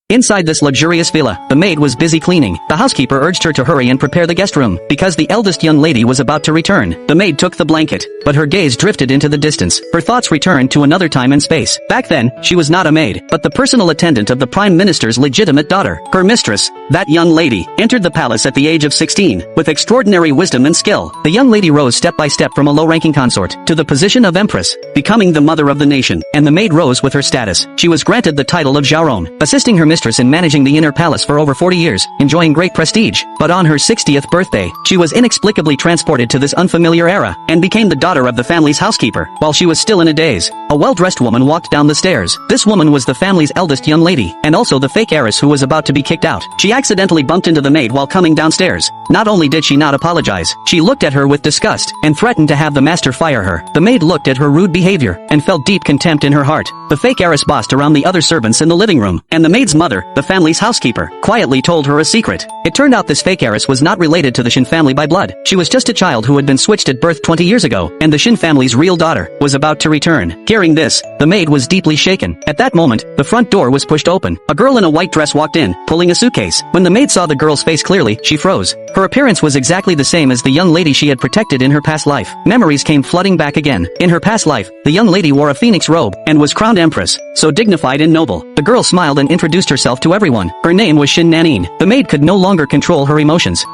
Inside this luxurious villa, the maid was busy cleaning. The housekeeper urged her to hurry and prepare the guest room, because the eldest young lady was about to return. The maid took the blanket, but her gaze drifted into the distance. Her thoughts returned to another time and space. Back then, she was not a maid, but the personal attendant of the Prime Minister's legitimate daughter. Her mistress, that young lady, entered the palace at the age of 16, with extraordinary wisdom and skill. The young lady rose step by step from a low-ranking consort to the position of empress, becoming the mother of the nation, and the maid rose with her status. She was granted the title of Jaron, assisting her mistress in managing the inner palace for over 40 years, enjoying great prestige. But on her 60th birthday, she was inexplicably transported to this unfamiliar era, and became the daughter of the family's housekeeper. While she was still in a daze, a well-dressed woman walked down the stairs. This woman was the family's eldest young lady, and also the fake heiress who was about to be kicked out. She accidentally bumped into the maid while coming downstairs. Not only did she not apologize, she looked at her with disgust, and threatened to have the master fire her. The maid looked at her rude behavior, and felt deep contempt in her heart. The fake heiress bossed around the other servants in the living room, and the maid's mother, the family's housekeeper, quietly told her a secret. It turned out this fake heiress was not related to the Shin family by blood. She was just a child who had been switched at birth 20 years ago, and the Shin family's real daughter was about to return. Hearing this, the maid was deeply shaken. At that moment, the front door was pushed open. A girl in a white dress walked in, pulling a suitcase. When the maid saw the girl's face clearly, she froze. Her appearance was exactly the same as the young lady she had protected in her past life. Memories came flooding back again. In her past life, the young lady wore a phoenix robe, and was crowned empress, so dignified and noble. The girl smiled and introduced herself to everyone. Her name was Shin Nanin. The maid could no longer control her emotions.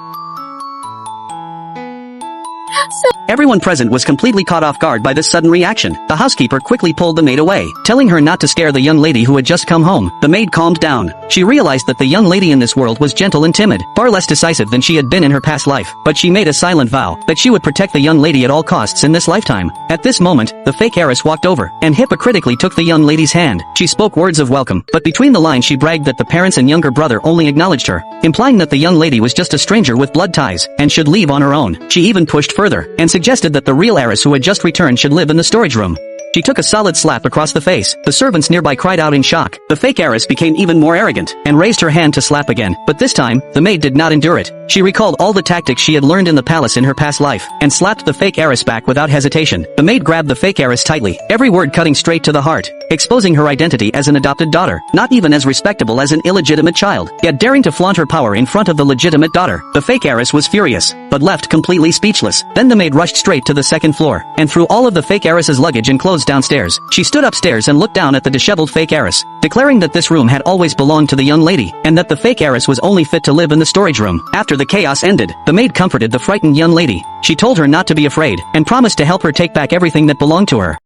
Everyone present was completely caught off guard by this sudden reaction. The housekeeper quickly pulled the maid away, telling her not to scare the young lady who had just come home. The maid calmed down. She realized that the young lady in this world was gentle and timid, far less decisive than she had been in her past life. But she made a silent vow that she would protect the young lady at all costs in this lifetime. At this moment, the fake heiress walked over, and hypocritically took the young lady's hand. She spoke words of welcome, but between the lines she bragged that the parents and younger brother only acknowledged her, implying that the young lady was just a stranger with blood ties, and should leave on her own. She even pushed further, and suggested that the real heiress who had just returned should live in the storage room. She took a solid slap across the face. The servants nearby cried out in shock. The fake heiress became even more arrogant, and raised her hand to slap again. But this time, the maid did not endure it. She recalled all the tactics she had learned in the palace in her past life, and slapped the fake heiress back without hesitation. The maid grabbed the fake heiress tightly, every word cutting straight to the heart, exposing her identity as an adopted daughter, not even as respectable as an illegitimate child, yet daring to flaunt her power in front of the legitimate daughter. The fake heiress was furious, but left completely speechless. Then the maid rushed straight to the second floor, and threw all of the fake heiress's luggage and clothes downstairs. She stood upstairs and looked down at the disheveled fake heiress, declaring that this room had always belonged to the young lady, and that the fake heiress was only fit to live in the storage room. After the chaos ended, the maid comforted the frightened young lady. She told her not to be afraid, and promised to help her take back everything that belonged to her.